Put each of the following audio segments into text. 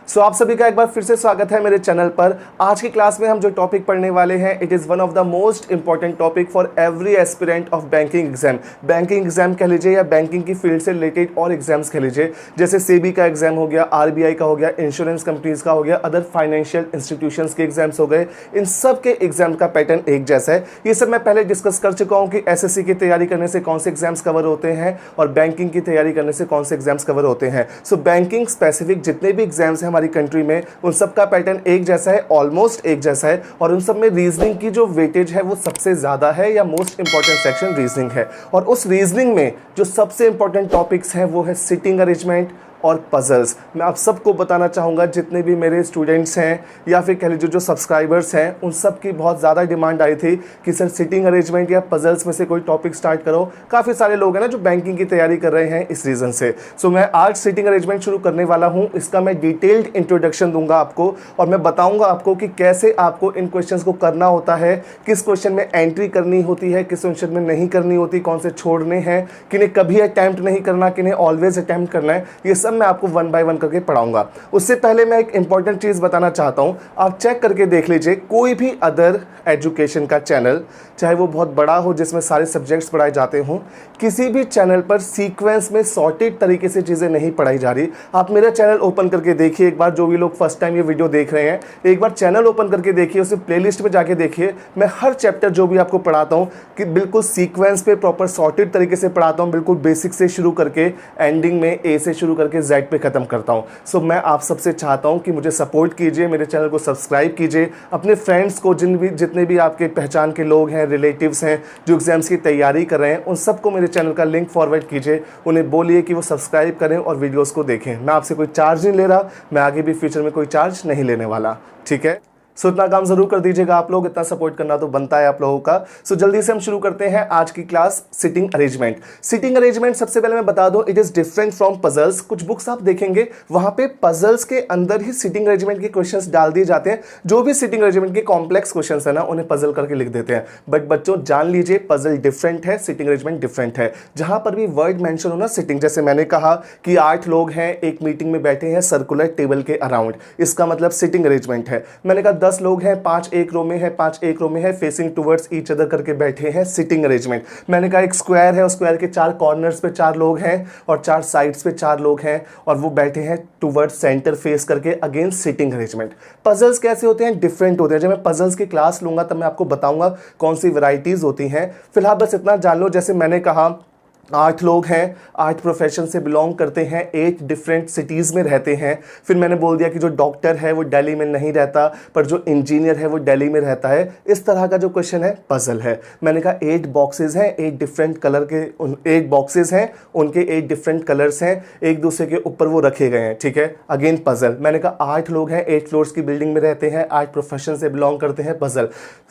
सो आप सभी का एक बार फिर से स्वागत है मेरे चैनल पर। आज की क्लास में हम जो टॉपिक पढ़ने वाले हैं, it is one of the most important topic for every aspirant of banking exam. Banking exam कह लीजिए या बैंकिंग की फील्ड से रिलेटेड और एग्जाम्स कह लीजिए, जैसे सेबी का एग्जाम हो गया, आरबीआई का हो गया, इंश्योरेंस कंपनीज का हो गया, अदर फाइनेंशियल इंस्टीट्यूशंस के एग्जाम्स हो गए। इन सब के एग्जाम का पैटर्न एक जैसा है। ये सब मैं पहले डिस्कस कर चुका हूँ कि एसएससी की तैयारी करने से कौन से एग्जाम्स कवर होते हैं और बैंकिंग की तैयारी करने से कौन से एग्जाम्स कवर होते हैं। सो बैंकिंग स्पेसिफिक जितने भी एग्जाम्स हैं हमारी कंट्री में, उन सब का पैटर्न एक जैसा है, ऑलमोस्ट एक जैसा है, और उन सब में रीजनिंग की जो वेटेज है वो सबसे ज्यादा है, या मोस्ट इंपॉर्टेंट सेक्शन रीजनिंग है। और उस रीजनिंग में जो सबसे इंपॉर्टेंट टॉपिक्स हैं वो है सिटिंग अरेंजमेंट और पजल्स। मैं आप सबको बताना चाहूँगा, जितने भी मेरे स्टूडेंट्स हैं या फिर कह लीजिए जो सब्सक्राइबर्स हैं, उन सब की बहुत ज़्यादा डिमांड आई थी कि सर सिटिंग अरेंजमेंट या पजल्स में से कोई टॉपिक स्टार्ट करो। काफ़ी सारे लोग हैं ना जो बैंकिंग की तैयारी कर रहे हैं इस रीज़न से। सो मैं आज सिटिंग अरेंजमेंट शुरू करने वाला हूँ। इसका मैं डिटेल्ड इंट्रोडक्शन दूंगा आपको और मैं बताऊँगा आपको कि कैसे आपको इन क्वेश्चन को करना होता है, किस क्वेश्चन में एंट्री करनी होती है, किस क्वेश्चन में नहीं करनी होती, कौन से छोड़ने हैं, किन्हें कभी अटैम्प्ट नहीं करना, किन्हें ऑलवेज अटैम्प्ट करना है। ये सब मैं आपको वन बाय वन करके पढ़ाऊंगा। उससे पहले मैं एक इंपॉर्टेंट चीज बताना चाहता हूं, आप चेक करके देख लीजिए कोई भी अदर एजुकेशन का चैनल, चाहे वो बहुत बड़ा हो जिसमें सारे सब्जेक्ट्स पढ़ाए जाते हों, किसी भी चैनल पर सीक्वेंस में सॉर्टेड तरीके से चीजें नहीं पढ़ाई जा रही। आप मेरा चैनल ओपन करके देखिए एक बार, जो भी लोग फर्स्ट टाइम ये वीडियो देख रहे हैं, एक बार चैनल ओपन करके देखिए, उसे प्लेलिस्ट में जाके देखिए। मैं हर चैप्टर जो भी आपको पढ़ाता हूँ कि बिल्कुल सीक्वेंस पे प्रॉपर सॉर्टेड तरीके से पढ़ाता हूँ, बिल्कुल बेसिक से शुरू करके एंडिंग में ए से शुरू करके जेड पे खत्म करता हूं। सो मैं आप सबसे चाहता हूं कि मुझे सपोर्ट कीजिए, मेरे चैनल को सब्सक्राइब कीजिए, अपने फ्रेंड्स को, जितने भी आपके पहचान के लोग हैं, रिलेटिव्स हैं जो एग्जाम्स की तैयारी कर रहे हैं, उन सबको मेरे चैनल का लिंक फॉरवर्ड कीजिए। उन्हें बोलिए कि वो सब्सक्राइब करें और वीडियोस को देखें। मैं आपसे कोई चार्ज नहीं ले रहा, मैं आगे भी फ्यूचर में कोई चार्ज नहीं लेने वाला, ठीक है। सो इतना काम जरूर कर दीजिएगा आप लोग, इतना सपोर्ट करना तो बनता है आप लोगों का। सो जल्दी से हम शुरू करते हैं आज की class, sitting arrangement. Sitting arrangement सबसे पहले मैं बता दूं, it is different from puzzles. कुछ बुक्स आप देखेंगे वहां पे पजल्स के अंदर ही सिटिंग अरेंजमेंट के क्वेश्चंस डाल दिए जाते हैं। जो भी सिटिंग अरेंजमेंट के कॉम्प्लेक्स क्वेश्चंस है ना, उन्हें पजल करके लिख देते हैं। बट बच्चों जान लीजिए, पजल डिफरेंट है, सिटिंग अरेंजमेंट डिफरेंट है। जहां पर भी वर्ड मेंशन हो ना सिटिंग, जैसे मैंने कहा कि 8 लोग हैं, एक मीटिंग में बैठे हैं सर्कुलर टेबल के अराउंड, इसका मतलब सिटिंग अरेंजमेंट है। मैंने कहा 10 लोग हैं, 5 एक रो में है, 5 एक रो में है, फेसिंग टुवर्ड्स ईच अदर करके बैठे हैं, सिटिंग अरेंजमेंट। मैंने कहा एक स्क्वायर है, उस स्क्वायर के 4 कॉर्नर्स पे 4 लोग हैं और 4 साइड्स पे 4 लोग हैं और वो बैठे हैं टुवर्ड्स सेंटर फेस करके, अगेन सिटिंग अरेंजमेंट। पजल्स कैसे होते हैं? डिफरेंट होते हैं। जब मैं पजल्स की क्लास लूंगा तब मैं आपको बताऊंगा कौन सी वैरायटीज होती हैं। फिलहाल बस इतना जान लो, जैसे मैंने कहा 8 लोग हैं, 8 प्रोफेशन से बिलोंग करते हैं, 8 डिफरेंट सिटीज़ में रहते हैं। फिर मैंने बोल दिया कि जो डॉक्टर है वो दिल्ली में नहीं रहता, पर जो इंजीनियर है वो दिल्ली में रहता है। इस तरह का जो क्वेश्चन है पजल है। मैंने कहा 8 बॉक्सेस हैं, 8 डिफरेंट कलर के 8 बॉक्सेस हैं, उनके 8 डिफरेंट कलर्स हैं, एक दूसरे के ऊपर वो रखे गए हैं, ठीक है, अगेन पजल। मैंने कहा 8 लोग हैं, 8 फ्लोर्स की बिल्डिंग में रहते हैं, 8 प्रोफेशन से बिलोंग करते हैं, पजल।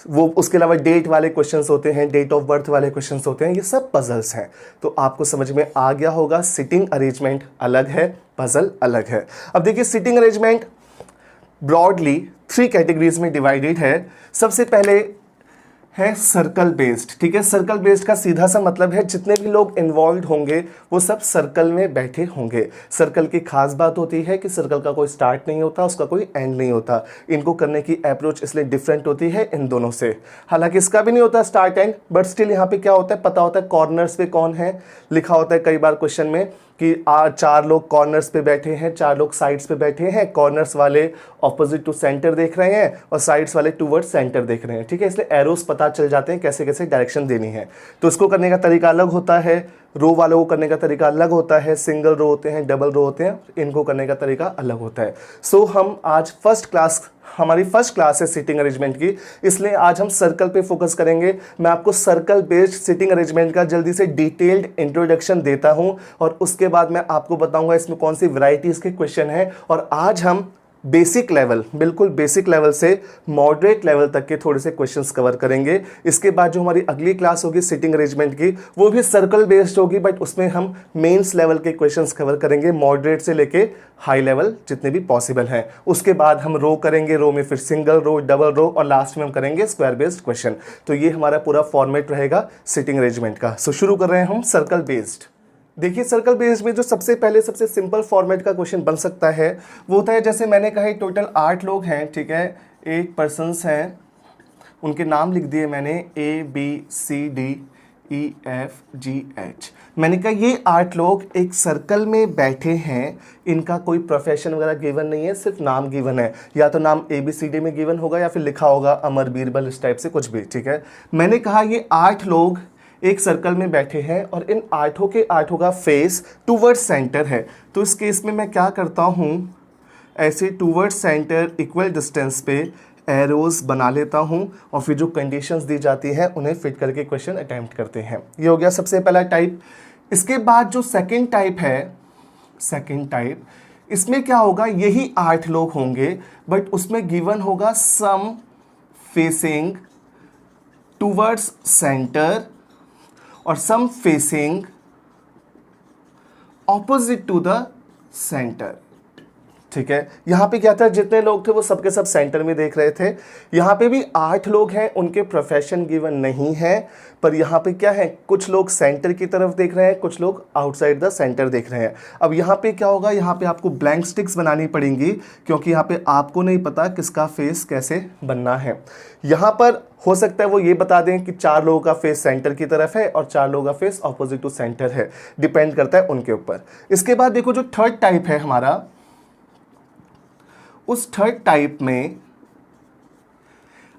वो उसके अलावा डेट वाले क्वेश्चन होते हैं, डेट ऑफ बर्थ वाले क्वेश्चन होते हैं, ये सब पजल्स हैं। तो आपको समझ में आ गया होगा, सिटिंग अरेंजमेंट अलग है, पजल अलग है। अब देखिए, सिटिंग अरेंजमेंट ब्रॉडली 3 कैटेगरीज में डिवाइडेड है। सबसे पहले है सर्कल बेस्ड, ठीक है। सर्कल बेस्ड का सीधा सा मतलब है जितने भी लोग इन्वॉल्व होंगे वो सब सर्कल में बैठे होंगे। सर्कल की खास बात होती है कि सर्कल का कोई स्टार्ट नहीं होता, उसका कोई एंड नहीं होता। इनको करने की अप्रोच इसलिए डिफरेंट होती है इन दोनों से। हालांकि इसका भी नहीं होता स्टार्ट एंड, बट स्टिल यहाँ पे क्या होता है पता होता है, कॉर्नर्स पे कौन है लिखा होता है कई बार क्वेश्चन में कि 4 लोग कॉर्नर्स पे बैठे हैं, 4 लोग साइड्स पे बैठे हैं। कॉर्नर्स वाले ऑपोजिट टू सेंटर देख रहे हैं और साइड्स वाले टूवर्ड्स सेंटर देख रहे हैं, ठीक है। इसलिए एरोस पता चल जाते हैं कैसे कैसे डायरेक्शन देनी है। तो इसको करने का तरीका अलग होता है, रो वालों को करने का तरीका अलग होता है, सिंगल रो होते हैं, डबल रो होते हैं, इनको करने का तरीका अलग होता है। सो हम आज हमारी फर्स्ट क्लास है सिटिंग अरेंजमेंट की, इसलिए आज हम सर्कल पे फोकस करेंगे। मैं आपको सर्कल बेस्ड सिटिंग अरेंजमेंट का जल्दी से डिटेल्ड इंट्रोडक्शन देता हूं और उसके बाद मैं आपको बताऊंगा इसमें कौन सी वैरायटीज के क्वेश्चन है। और आज हम बेसिक लेवल, बिल्कुल बेसिक लेवल से मॉडरेट लेवल तक के थोड़े से क्वेश्चंस कवर करेंगे। इसके बाद जो हमारी अगली क्लास होगी सिटिंग अरेंजमेंट की, वो भी सर्कल बेस्ड होगी, बट उसमें हम मेंस लेवल के क्वेश्चंस कवर करेंगे, मॉडरेट से लेके हाई लेवल जितने भी पॉसिबल हैं। उसके बाद हम रो करेंगे, रो में फिर सिंगल रो, डबल रो और लास्ट में हम करेंगे स्क्वायर बेस्ड क्वेश्चन। तो ये हमारा पूरा फॉर्मेट रहेगा सिटिंग अरेंजमेंट का। सो शुरू कर रहे हैं हम सर्कल बेस्ड। देखिए सर्कल बेस्ड में जो सबसे पहले सबसे सिंपल फॉर्मेट का क्वेश्चन बन सकता है वो होता है, जैसे मैंने कहा टोटल 8 लोग हैं, ठीक है, 8 पर्सन्स हैं, उनके नाम लिख दिए मैंने ABCDEFGH। मैंने कहा ये 8 लोग एक सर्कल में बैठे हैं, इनका कोई प्रोफेशन वगैरह गिवन नहीं है, सिर्फ नाम गिवन है, या तो नाम ABCD में गिवन होगा या फिर लिखा होगा अमर बीरबल, इस टाइप से कुछ भी, ठीक है। मैंने कहा ये 8 लोग एक सर्कल में बैठे हैं और इन 8 के 8 का फेस टूवर्ड्स सेंटर है। तो इस केस में मैं क्या करता हूँ, ऐसे टूवर्ड्स सेंटर इक्वल डिस्टेंस पे एरोज बना लेता हूँ और फिर जो कंडीशंस दी जाती हैं उन्हें फिट करके क्वेश्चन अटेम्प्ट करते हैं। ये हो गया सबसे पहला टाइप। इसके बाद जो सेकंड टाइप है, सेकंड टाइप, इसमें क्या होगा, यही 8 लोग होंगे बट उसमें गिवन होगा सम फेसिंग टूवर्ड्स सेंटर और some facing opposite to the centre, ठीक है। यहाँ पे क्या था, जितने लोग थे वो सबके सब सेंटर में देख रहे थे। यहाँ पे भी 8 लोग हैं, उनके प्रोफेशन गिवन नहीं है, पर यहाँ पे क्या है, कुछ लोग सेंटर की तरफ देख रहे हैं, कुछ लोग आउटसाइड द सेंटर देख रहे हैं। अब यहाँ पे क्या होगा, यहाँ पे आपको ब्लैंक स्टिक्स बनानी पड़ेंगी क्योंकि यहाँ पे आपको नहीं पता किसका फेस कैसे बनना है। यहाँ पर हो सकता है वो ये बता दें कि 4 लोगों का फेस सेंटर की तरफ है और 4 लोगों का फेस ऑपोजिट टू सेंटर है, डिपेंड करता है उनके ऊपर। इसके बाद देखो जो थर्ड टाइप है हमारा, उस थर्ड टाइप में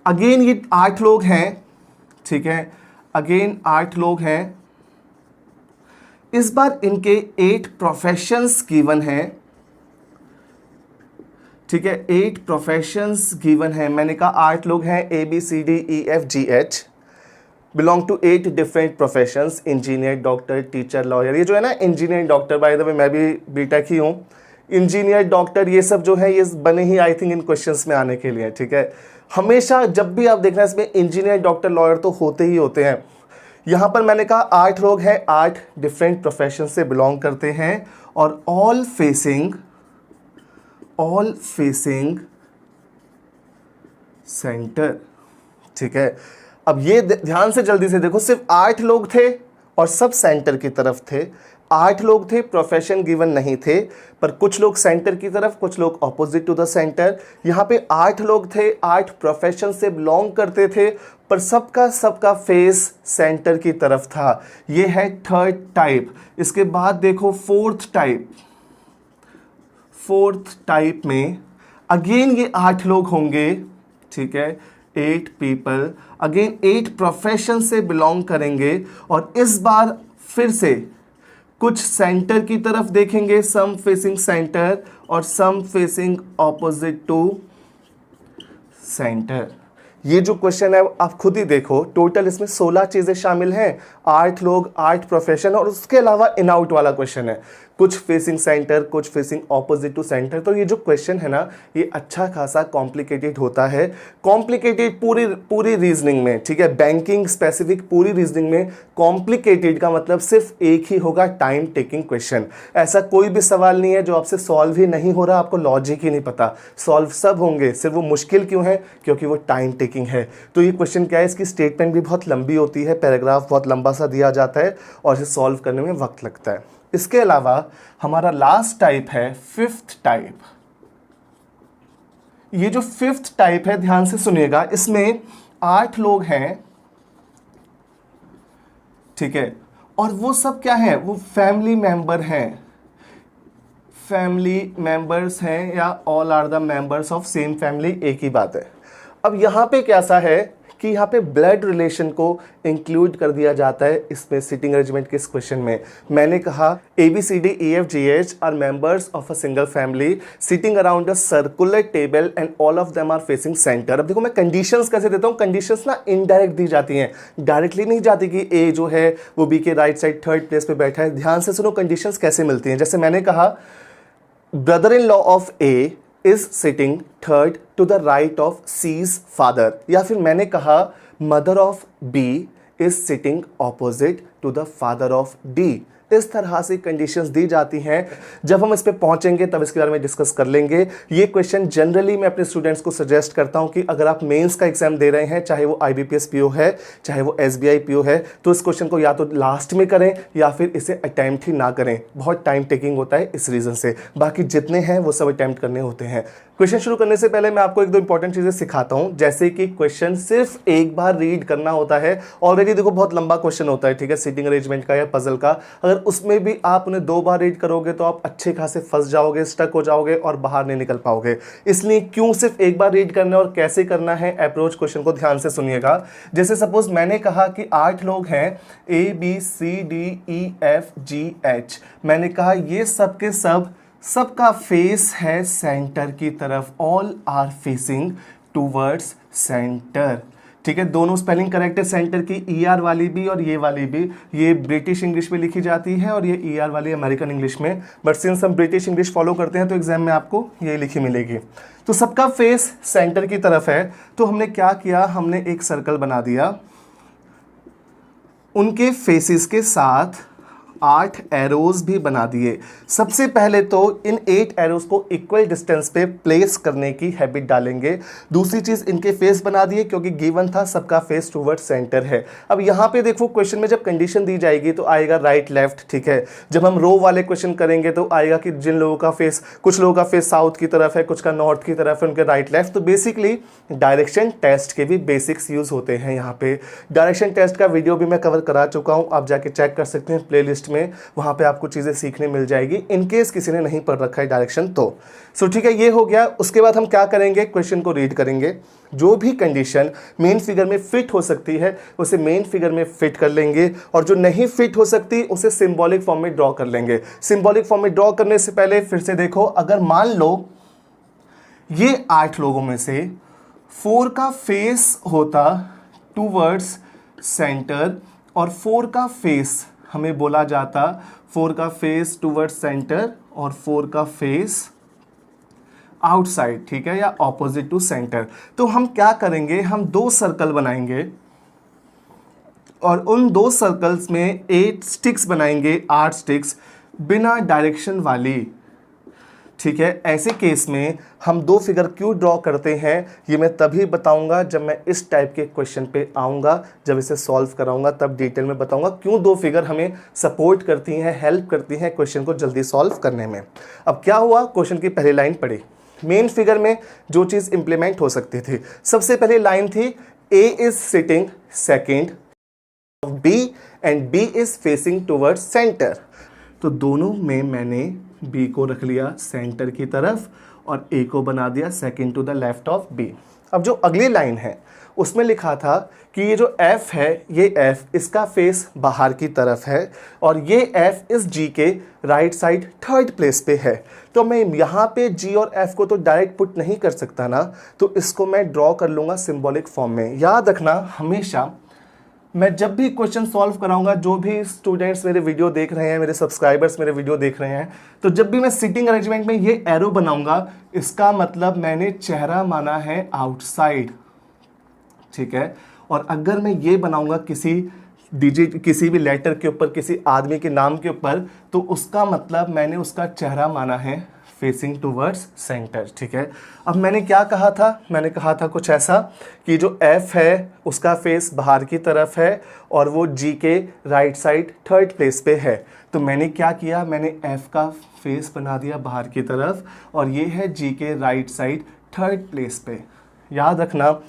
अगेन ये 8 लोग हैं, ठीक है, अगेन 8 लोग हैं। इस बार इनके 8 प्रोफेशंस गिवन हैं, ठीक है, 8 प्रोफेशंस गिवन हैं। मैंने कहा 8 लोग हैं, ABCDEFGH, belong to 8 different professions, engineer, doctor, teacher, lawyer. ये जो है ना engineer, doctor, by the way मैं भी बीटेक ही हूँ, इंजीनियर, डॉक्टर, ये सब जो है ये बने ही आई थिंक इन क्वेश्चंस में आने के लिए, ठीक है। हमेशा जब भी आप देखना इसमें इंजीनियर, डॉक्टर, लॉयर तो होते ही होते हैं। यहाँ पर मैंने कहा 8 लोग हैं, 8 डिफरेंट प्रोफेशन से बिलोंग करते हैं और ऑल फेसिंग सेंटर, ठीक है। अब ये ध्यान से जल्दी से देखो, सिर्फ 8 लोग थे और सब सेंटर की तरफ थे। 8 लोग थे, प्रोफेशन गिवन नहीं थे, पर कुछ लोग सेंटर की तरफ, कुछ लोग ऑपोजिट टू द सेंटर। यहाँ पे 8 लोग थे, 8 प्रोफेशन से बिलोंग करते थे, पर सबका फेस सेंटर की तरफ था। ये है थर्ड टाइप। इसके बाद देखो फोर्थ टाइप में अगेन ये 8 लोग होंगे, ठीक है, 8 पीपल, अगेन 8 प्रोफेशन से बिलोंग करेंगे और इस बार फिर से कुछ सेंटर की तरफ देखेंगे, सम फेसिंग सेंटर और some facing opposite to centre. ये जो क्वेश्चन है आप खुद ही देखो, टोटल इसमें 16 चीजें शामिल हैं, 8 लोग, 8 प्रोफेशन और उसके अलावा इन आउट वाला क्वेश्चन है, कुछ फेसिंग सेंटर, कुछ फेसिंग ऑपोजिट टू सेंटर। तो ये जो क्वेश्चन है ना, ये अच्छा खासा कॉम्प्लिकेटेड होता है, कॉम्प्लिकेटेड पूरी रीजनिंग में, ठीक है, बैंकिंग स्पेसिफिक पूरी रीजनिंग में कॉम्प्लिकेटेड का मतलब सिर्फ एक ही होगा, टाइम टेकिंग क्वेश्चन। ऐसा कोई भी सवाल नहीं है जो आपसे सॉल्व ही नहीं हो रहा, आपको लॉजिक ही नहीं पता, सॉल्व सब होंगे, सिर्फ वो मुश्किल क्यों है, क्योंकि वो टाइम टेकिंग है। तो ये क्वेश्चन क्या है, इसकी स्टेटमेंट भी बहुत लंबी होती है, पैराग्राफ बहुत लंबा सा दिया जाता है और इसे सॉल्व करने में वक्त लगता है। इसके अलावा हमारा लास्ट टाइप है फिफ्थ टाइप। ये जो फिफ्थ टाइप है, ध्यान से सुनिएगा, इसमें 8 लोग हैं, ठीक है, और वो सब क्या है, वो फैमिली मेंबर हैं, फैमिली मेंबर्स हैं या all are the members of same family, एक ही बात है। अब यहां पे कैसा है कि यहाँ पे ब्लड रिलेशन को इंक्लूड कर दिया जाता है इसमें सिटिंग अरेंजमेंट के इस क्वेश्चन में। मैंने कहा ABCDEFGH are members of a single family sitting around a circular table and all of them are facing centre. अब देखो मैं कंडीशंस कैसे देता हूँ, कंडीशंस ना इनडायरेक्ट दी जाती हैं, डायरेक्टली नहीं जाती कि A जो है वो B के राइट साइड थर्ड प्लेस पे बैठा है। ध्यान से सुनो कंडीशंस कैसे मिलती हैं। जैसे मैंने कहा brother in law of A is sitting third to the right of C's father, या फिर मैंने कहा mother of B is sitting opposite to the father of D. इस तरह से कंडीशंस दी जाती हैं। जब हम इस पे पहुंचेंगे तब इसके बारे में डिस्कस कर लेंगे। ये क्वेश्चन जनरली मैं अपने स्टूडेंट्स को सजेस्ट करता हूं कि अगर आप मेंस का एग्जाम दे रहे हैं, चाहे वो IBPS पीओ है, चाहे वो SBI पीओ है, तो इस क्वेश्चन को या तो लास्ट में करें या फिर इसे अटैम्प्ट ही ना करें। बहुत टाइम टेकिंग होता है इस रीज़न से। बाकी जितने हैं वो सब अटैम्प्ट करने होते हैं। क्वेश्चन शुरू करने से पहले मैं आपको एक दो इंपॉर्टेंट चीज़ें सिखाता हूं, जैसे कि क्वेश्चन सिर्फ एक बार रीड करना होता है। ऑलरेडी देखो बहुत लंबा क्वेश्चन होता है, ठीक है, सीटिंग अरेंजमेंट का या पजल का। अगर उसमें भी आप उन्हें 2 बार रीड करोगे तो आप अच्छे खासे फंस जाओगे, स्टक हो जाओगे और बाहर नहीं निकल पाओगे। इसलिए क्यों सिर्फ एक बार रीड करना है और कैसे करना है अप्रोच, क्वेश्चन को ध्यान से सुनिएगा। जैसे सपोज मैंने कहा कि 8 लोग हैं, ABCDEFGH। मैंने कहा ये सब के सबका फेस है सेंटर की तरफ, all are facing towards centre. ठीक है, दोनों स्पेलिंग करेक्ट है सेंटर की, ER वाली भी और ये वाली भी। ये ब्रिटिश इंग्लिश में लिखी जाती है और ये ER वाली अमेरिकन इंग्लिश में। बट सिंस हम ब्रिटिश इंग्लिश फॉलो करते हैं तो एग्जाम में आपको ये लिखी मिलेगी। तो सबका फेस सेंटर की तरफ है, तो हमने क्या किया, हमने एक सर्कल बना दिया, उनके फेसेस के साथ 8 एरोज भी बना दिए। सबसे पहले तो इन 8 एरोज को इक्वल डिस्टेंस पे प्लेस करने की हैबिट डालेंगे। दूसरी चीज, इनके फेस बना दिए क्योंकि गिवन था सबका फेस टूवर्ड सेंटर है। अब यहाँ पे देखो क्वेश्चन में जब कंडीशन दी जाएगी तो आएगा राइट लेफ्ट, ठीक है। जब हम रो वाले क्वेश्चन करेंगे तो आएगा कि जिन लोगों का फेस, कुछ लोगों का फेस साउथ की तरफ है, कुछ का नॉर्थ की तरफ है, उनके राइट लेफ्ट। तो बेसिकली डायरेक्शन टेस्ट के भी बेसिक्स यूज होते हैं यहाँ पे। डायरेक्शन टेस्ट का वीडियो भी मैं कवर करा चुका हूँ, आप जाके चेक कर सकते हैं प्लेलिस्ट में, वहां पे आपको चीजें सीखने मिल जाएगी इन केस किसी ने नहीं पढ़ रखा है डायरेक्शन तो। सो ठीक है, ये हो गया। उसके बाद हम क्या करेंगे, क्वेश्चन को रीड करेंगे। जो भी कंडीशन मेन फिगर में फिट हो सकती है उसे मेन फिगर में फिट कर लेंगे, और जो नहीं फिट हो सकती उसे सिंबॉलिक फॉर्म में ड्रॉ कर लेंगे। सिंबॉलिक फॉर्म में ड्रॉ करने से पहले फिर से देखो, अगर मान लो ये 8 लोगों में से 4 का फेस होता टूवर्ड्स सेंटर और 4 का फेस हमें बोला जाता 4 का फेस टूवर्ड्स सेंटर और 4 का फेस आउटसाइड, ठीक है, या ऑपोजिट टू सेंटर। तो हम क्या करेंगे, हम 2 सर्कल बनाएंगे और उन 2 सर्कल्स में 8 स्टिक्स बनाएंगे, 8 स्टिक्स बिना डायरेक्शन वाली, ठीक है। ऐसे केस में हम 2 फिगर क्यों ड्रॉ करते हैं ये मैं तभी बताऊंगा जब मैं इस टाइप के क्वेश्चन पे आऊंगा, जब इसे सॉल्व कराऊंगा तब डिटेल में बताऊंगा क्यों 2 फिगर हमें सपोर्ट करती हैं, हेल्प करती हैं क्वेश्चन को जल्दी सॉल्व करने में। अब क्या हुआ, क्वेश्चन की पहली लाइन पढ़ी, मेन फिगर में जो चीज़ इंप्लीमेंट हो सकती थी, सबसे पहली लाइन थी A is sitting second of B and B is facing towards centre. तो दोनों में मैंने B को रख लिया सेंटर की तरफ और A को बना दिया second to the left of B। अब जो अगली लाइन है उसमें लिखा था कि ये जो F है, ये F इसका फेस बाहर की तरफ है और ये F इस G के राइट साइड 3rd प्लेस पे है। तो मैं यहाँ पे G और F को तो डायरेक्ट पुट नहीं कर सकता ना, तो इसको मैं ड्रॉ कर लूँगा सिंबॉलिक फॉर्म में। याद रखना हमेशा, मैं जब भी क्वेश्चन सॉल्व कराऊंगा, जो भी स्टूडेंट्स मेरे वीडियो देख रहे हैं, मेरे सब्सक्राइबर्स मेरे वीडियो देख रहे हैं, तो जब भी मैं सिटिंग अरेंजमेंट में ये एरो बनाऊंगा, इसका मतलब मैंने चेहरा माना है आउटसाइड, ठीक है। और अगर मैं ये बनाऊंगा किसी डिजिट, किसी भी लेटर के ऊपर, किसी आदमी के नाम के ऊपर, तो उसका मतलब मैंने उसका चेहरा माना है फेसिंग टूवर्ड्स सेंटर, ठीक है। अब मैंने क्या कहा था, मैंने कहा था कुछ ऐसा कि जो F है उसका फेस बाहर की तरफ है और वो G के राइट साइड 3rd प्लेस पे है। तो मैंने क्या किया, मैंने F का फेस बना दिया बाहर की तरफ और ये है G के राइट साइड 3rd प्लेस पे। याद रखना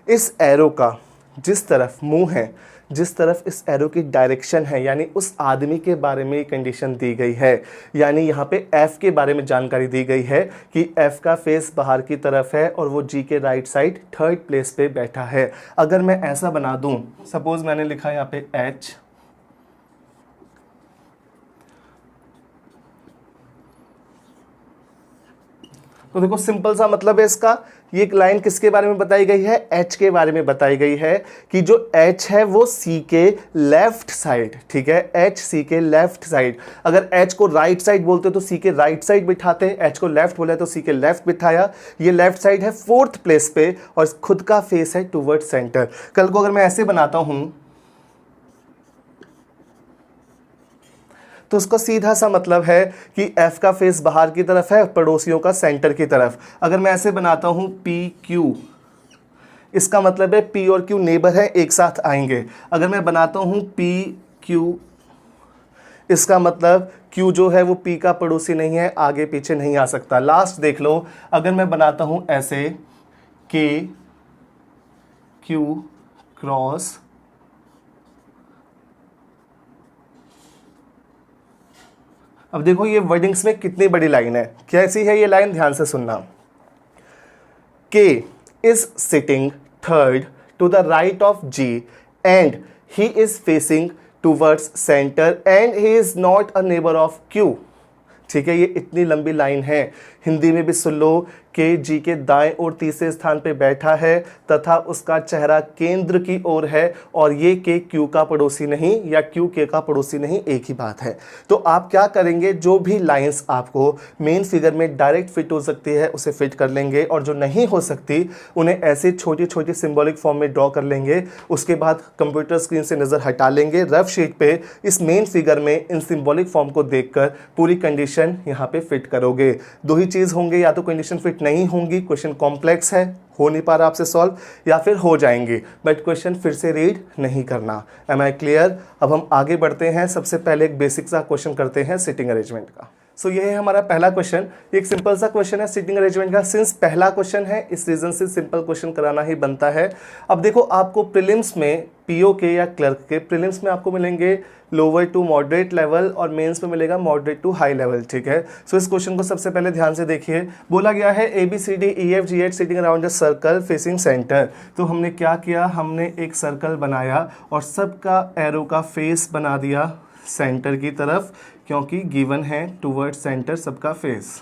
इस एरो का जिस तरफ मुंह है, जिस तरफ इस एरो की डायरेक्शन है, यानी उस आदमी के बारे में कंडीशन दी गई है, यानी यहाँ पे F के बारे में जानकारी दी गई है कि F का फेस बाहर की तरफ है और वो G के राइट साइड 3rd प्लेस पे बैठा है। अगर मैं ऐसा बना दूँ, सपोज मैंने लिखा यहाँ पे H, तो देखो सिंपल सा मतलब है इसका, ये एक लाइन किसके बारे में बताई गई है, H के बारे में बताई गई है कि जो H है वो C के लेफ्ट साइड, ठीक है, H C के लेफ्ट साइड। अगर H को राइट साइड बोलते तो C के राइट साइड बिठाते, H को लेफ्ट बोले तो C के लेफ्ट बिठाया। ये लेफ्ट साइड है 4th प्लेस पे और खुद का फेस है टूवर्ड सेंटर। कल को अगर मैं ऐसे बनाता हूं, तो उसका सीधा सा मतलब है कि F का फेस बाहर की तरफ है, पड़ोसियों का सेंटर की तरफ। अगर मैं ऐसे बनाता हूँ PQ, इसका मतलब है P और Q नेबर है, एक साथ आएंगे। अगर मैं बनाता हूँ PQ, इसका मतलब Q जो है वो P का पड़ोसी नहीं है, आगे पीछे नहीं आ सकता। लास्ट देख लो, अगर मैं बनाता हूँ ऐसे KQ क्रॉस, अब देखो ये वर्डिंग्स में कितनी बड़ी लाइन है, कैसी है ये लाइन, ध्यान से सुनना। K is sitting third to the right of G and he is facing towards center and he is not a neighbor of Q। ठीक है, ये इतनी लंबी लाइन है, हिंदी में भी सुन लो। के जी के दाएं और तीसरे स्थान पे बैठा है तथा उसका चेहरा केंद्र की ओर है, और ये के क्यू का पड़ोसी नहीं या क्यू के का पड़ोसी नहीं, एक ही बात है। तो आप क्या करेंगे, जो भी लाइंस आपको मेन फिगर में डायरेक्ट फिट हो सकती है उसे फिट कर लेंगे, और जो नहीं हो सकती उन्हें ऐसे छोटी छोटी सिंबॉलिक फॉर्म में ड्रॉ कर लेंगे। उसके बाद कंप्यूटर स्क्रीन से नज़र हटा लेंगे, रफ शीट पे इस मेन फिगर में इन सिंबॉलिक फॉर्म को देखकर पूरी कंडीशन यहाँ पे फिट करोगे। दो ही चीज़ होंगे, या तो कंडीशन फिट नहीं होंगी, क्वेश्चन कॉम्प्लेक्स है, हो नहीं पा रहा आपसे सॉल्व, या फिर हो जाएंगे बट क्वेश्चन फिर से रीड नहीं करना। Am I clear? अब हम आगे बढ़ते हैं। सबसे पहले एक बेसिक सा क्वेश्चन करते हैं सिटिंग अरेंजमेंट का। सो ये है हमारा पहला क्वेश्चन। एक सिंपल सा क्वेश्चन है सिटिंग अरेंजमेंट का। सिंस पहला क्वेश्चन है, इस रीजन से सिंपल क्वेश्चन कराना ही बनता है। अब देखो, आपको प्रीलिम्स में पीओ के या क्लर्क के प्रीलिम्स में आपको मिलेंगे लोअर टू मॉडरेट लेवल और मेंस में मिलेगा मॉडरेट टू हाई लेवल। ठीक है, सो इस क्वेश्चन को सबसे पहले ध्यान से देखिए। बोला गया है ABCDEFGH sitting around a circle facing centre. तो हमने क्या किया, हमने एक सर्कल बनाया और सबका एरो का फेस बना दिया सेंटर की तरफ, क्योंकि गिवन है टूवर्ड सेंटर सबका फेस।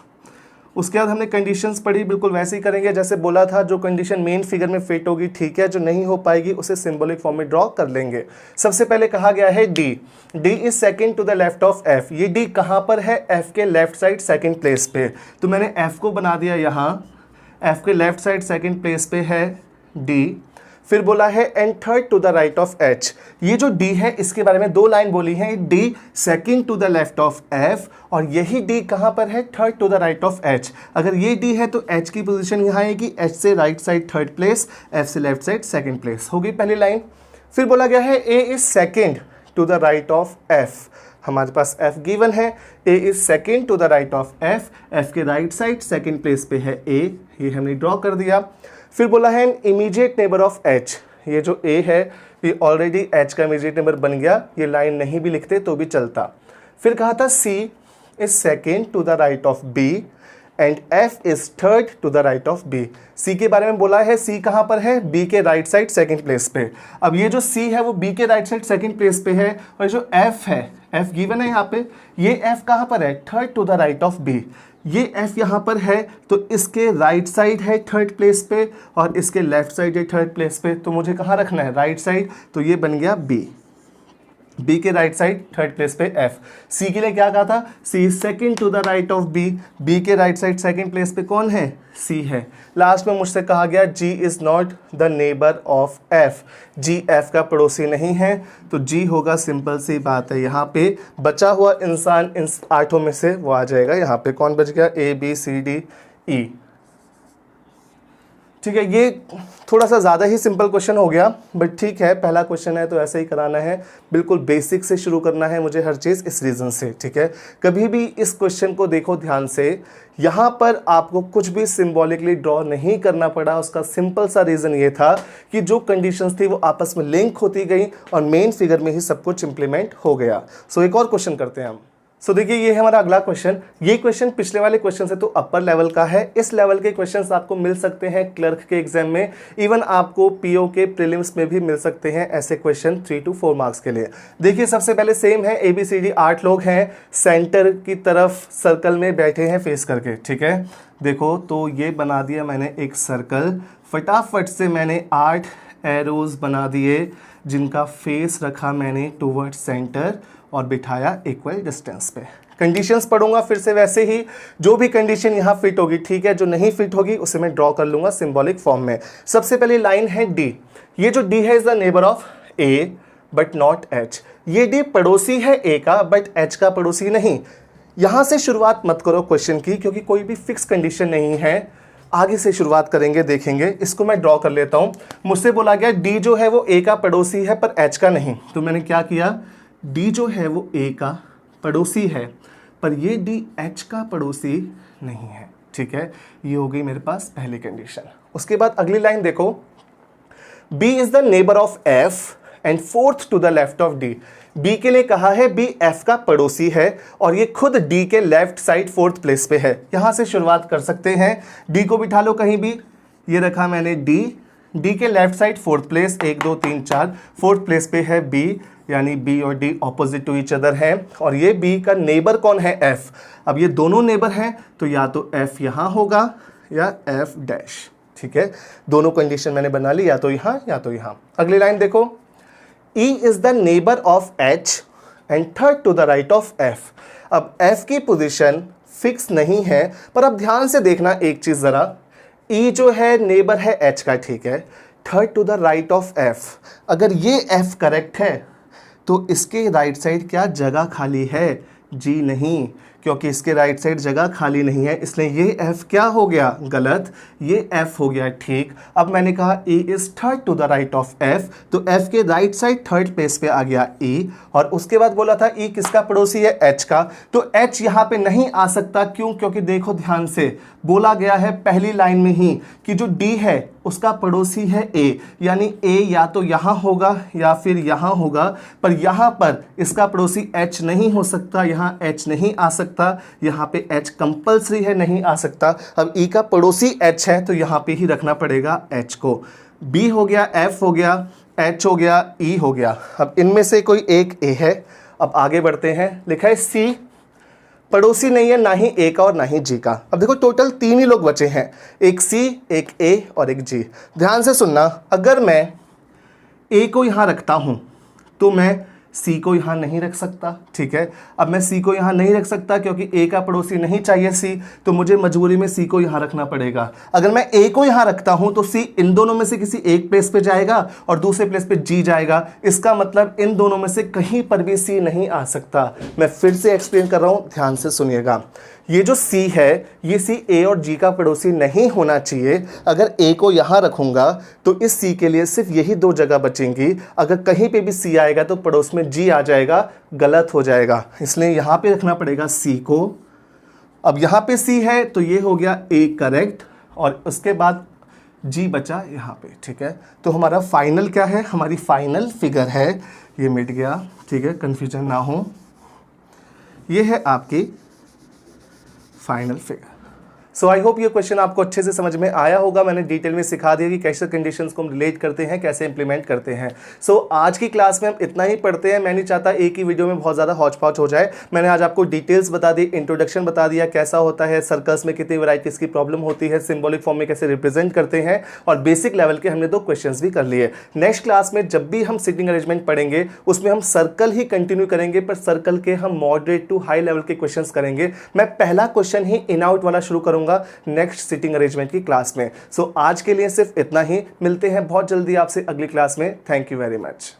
उसके बाद हमने कंडीशंस पढ़ी, बिल्कुल वैसे ही करेंगे जैसे बोला था। जो कंडीशन मेन फिगर में फिट होगी ठीक है, जो नहीं हो पाएगी उसे सिंबॉलिक फॉर्म में ड्रॉ कर लेंगे। सबसे पहले कहा गया है D is second to the left of F। ये D कहाँ पर है, F के लेफ्ट साइड सेकंड प्लेस पे। तो मैंने F को बना दिया यहाँ, F के लेफ्ट साइड सेकंड प्लेस पे है D। फिर बोला है and third to the right of H। ये जो D है इसके बारे में दो लाइन बोली है, D second to the left of F, और यही D कहाँ पर है, third to the right of H। अगर ये D है तो H की पोजीशन यहाँ आएगी, H से right side third place, F से लेफ्ट साइड सेकंड प्लेस। हो गई पहली लाइन। फिर बोला गया है A is second to the right of F। हमारे पास F गिवन है, A is second to the right of F, F के राइट साइड सेकंड प्लेस पे है A, ये हमने ड्रॉ कर दिया। फिर बोला है इमीडिएट नेबर ऑफ H। ये जो A है ये ऑलरेडी H का इमीडिएट नेबर बन गया, ये लाइन नहीं भी लिखते तो भी चलता। फिर कहा था C is second to the right of B and F is third to the right of B। C के बारे में बोला है, C कहाँ पर है, B के राइट साइड सेकंड प्लेस पे। अब ये जो C है वो B के राइट साइड सेकंड प्लेस पे है, और जो F है, F गिवन है यहाँ पे, ये F कहाँ पर है, third to the right of B। ये F यहाँ पर है तो इसके राइट साइड है थर्ड प्लेस पे, और इसके लेफ्ट साइड है थर्ड प्लेस पे। तो मुझे कहाँ रखना है, राइट साइड, तो ये बन गया B के राइट साइड थर्ड प्लेस पे F। C के लिए क्या कहा था, C second to the right of B के राइट साइड सेकंड प्लेस पे कौन है, C है। लास्ट में मुझसे कहा गया G is not the neighbour of F। G F का पड़ोसी नहीं है, तो G होगा, सिंपल सी बात है। यहाँ पे बचा हुआ इंसान इन आठों में से वो आ जाएगा। यहाँ पे कौन बच गया, ABCDE। ठीक है, ये थोड़ा सा ज़्यादा ही सिंपल क्वेश्चन हो गया, बट ठीक है, पहला क्वेश्चन है तो ऐसे ही कराना है, बिल्कुल बेसिक से शुरू करना है मुझे हर चीज़, इस रीज़न से। ठीक है, कभी भी इस क्वेश्चन को देखो ध्यान से, यहाँ पर आपको कुछ भी सिंबॉलिकली ड्रॉ नहीं करना पड़ा। उसका सिंपल सा रीज़न ये था कि जो कंडीशंस थी वो आपस में लिंक होती गई और मेन फिगर में ही सब कुछ इंप्लीमेंट हो गया। सो एक और क्वेश्चन करते हैं हम। सो देखिए, ये है हमारा अगला क्वेश्चन। ये क्वेश्चन पिछले वाले क्वेश्चन से तो अपर लेवल का है। इस लेवल के क्वेश्चंस आपको मिल सकते हैं क्लर्क के एग्जाम में, इवन आपको पीओ के प्रीलिम्स में भी मिल सकते हैं ऐसे क्वेश्चन 3 to 4 मार्क्स के लिए। देखिए, सबसे पहले सेम है, ABCD 8 लोग हैं, सेंटर की तरफ सर्कल में बैठे हैं फेस करके। ठीक है, देखो तो ये बना दिया मैंने एक सर्कल, फटाफट से मैंने 8 एरोज बना दिए जिनका फेस रखा मैंने टूवर्ड सेंटर और बिठाया इक्वल डिस्टेंस पे। कंडीशंस पढ़ूंगा फिर से वैसे ही, जो भी कंडीशन यहाँ फिट होगी ठीक है, जो नहीं फिट होगी उसे मैं ड्रॉ कर लूंगा सिंबॉलिक फॉर्म में। सबसे पहले लाइन है D। ये जो D है is the neighbour of A but not H। ये डी पड़ोसी है ए का बट एच का पड़ोसी नहीं। यहां से शुरुआत मत करो क्वेश्चन की, क्योंकि कोई भी फिक्स कंडीशन नहीं है। आगे से शुरुआत करेंगे, देखेंगे। इसको मैं ड्रॉ कर लेता हूं। मुझसे बोला गया डी जो है वो ए का पड़ोसी है पर एच का नहीं, तो मैंने क्या किया, डी जो है वो ए का पड़ोसी है पर ये डी एच का पड़ोसी नहीं है। ठीक है, ये हो गई मेरे पास पहली कंडीशन। उसके बाद अगली लाइन देखो, B is the neighbour of F and fourth to the left of D। B के लिए कहा है B F का पड़ोसी है और ये खुद D के लेफ्ट साइड फोर्थ प्लेस पे है। यहां से शुरुआत कर सकते हैं। D को बिठा लो कहीं भी, ये रखा मैंने D के left side fourth place, 1 2 3 4, fourth place पे है B, यानी B और D opposite to each other है। और ये B का नेबर कौन है, F। अब ये दोनों नेबर हैं तो या तो F यहां होगा या F डैश। ठीक है, दोनों कंडीशन मैंने बना ली, या तो यहां या तो यहां। अगली लाइन देखो, E is the neighbour of H and third to the right of F। अब F की पोजीशन फिक्स नहीं है, पर अब ध्यान से देखना एक चीज जरा, E जो है नेबर है H का, ठीक है, third to the right of F। अगर ये F करेक्ट है तो इसके राइट साइड क्या जगह खाली है, जी नहीं, क्योंकि इसके राइट साइड जगह खाली नहीं है, इसलिए ये F क्या हो गया, गलत, ये F हो गया ठीक। अब मैंने कहा E is third to the right of F, तो F के राइट साइड थर्ड प्लेस पे आ गया E। और उसके बाद बोला था E किसका पड़ोसी है, H का, तो H यहाँ पे नहीं आ सकता। क्यों, क्योंकि देखो ध्यान से बोला गया है पहली लाइन में ही कि जो D है उसका पड़ोसी है A, यानी A या तो यहाँ होगा या फिर यहाँ होगा, पर यहाँ पर इसका पड़ोसी H नहीं हो सकता, यहाँ H नहीं आ सकता, यहाँ पे H कंपल्सरी है, नहीं आ सकता। अब E का पड़ोसी H है तो यहाँ पे ही रखना पड़ेगा H को। B हो गया, F हो गया, H हो गया, E हो गया। अब इनमें से कोई एक A है। अब आगे बढ़ते हैं, लिखा है C पड़ोसी नहीं है, ना ही ए का और ना ही जी का। अब देखो टोटल 3 ही लोग बचे हैं, एक सी, एक ए और एक जी। ध्यान से सुनना, अगर मैं ए को यहाँ रखता हूँ तो मैं सी को यहाँ नहीं रख सकता। ठीक है, अब मैं सी को यहाँ नहीं रख सकता क्योंकि ए का पड़ोसी नहीं चाहिए सी, तो मुझे मजबूरी में सी को यहाँ रखना पड़ेगा। अगर मैं ए को यहाँ रखता हूँ तो सी इन दोनों में से किसी एक प्लेस पे जाएगा और दूसरे प्लेस पे जी जाएगा। इसका मतलब इन दोनों में से कहीं पर भी सी नहीं आ सकता। मैं फिर से एक्सप्लेन कर रहा हूँ, ध्यान से सुनिएगा। ये जो C है, ये C A और G का पड़ोसी नहीं होना चाहिए। अगर A को यहाँ रखूँगा तो इस C के लिए सिर्फ यही 2 जगह बचेंगी। अगर कहीं पे भी C आएगा तो पड़ोस में G आ जाएगा, गलत हो जाएगा, इसलिए यहाँ पे रखना पड़ेगा C को। अब यहाँ पे C है तो ये हो गया A करेक्ट, और उसके बाद G बचा यहाँ पे। ठीक है, तो हमारा फाइनल क्या है, हमारी फाइनल फिगर है, ये मिट गया। ठीक है, कन्फ्यूजन ना हो, ये है आपकी final figure. So I hope ये क्वेश्चन आपको अच्छे से समझ में आया होगा। मैंने डिटेल में सिखा दिया कि कैसे कंडीशंस को हम रिलेट करते हैं, कैसे इंप्लीमेंट करते हैं। सो आज की क्लास में हम इतना ही पढ़ते हैं। मैं नहीं चाहता एक ही वीडियो में बहुत ज़्यादा हौच पौच हो जाए। मैंने आज आपको डिटेल्स बता दी, इंट्रोडक्शन बता दिया कैसा होता है, सर्कल्स में कितनी वैरायटीज़ की प्रॉब्लम होती है, सिंबॉलिक फॉर्म में कैसे रिप्रेजेंट करते हैं, और बेसिक लेवल के हमने 2 क्वेश्चन भी कर लिए। नेक्स्ट क्लास में जब भी हम सिटिंग अरेंजमेंट पढ़ेंगे उसमें हम सर्कल ही कंटिन्यू करेंगे, पर सर्कल के हम मॉडरेट टू हाई लेवल के क्वेश्चन करेंगे। मैं पहला क्वेश्चन ही इन आउट वाला शुरू करूंगा नेक्स्ट सिटिंग अरेंजमेंट की क्लास में। सो आज के लिए सिर्फ इतना ही, मिलते हैं बहुत जल्दी आपसे अगली क्लास में। Thank you very much.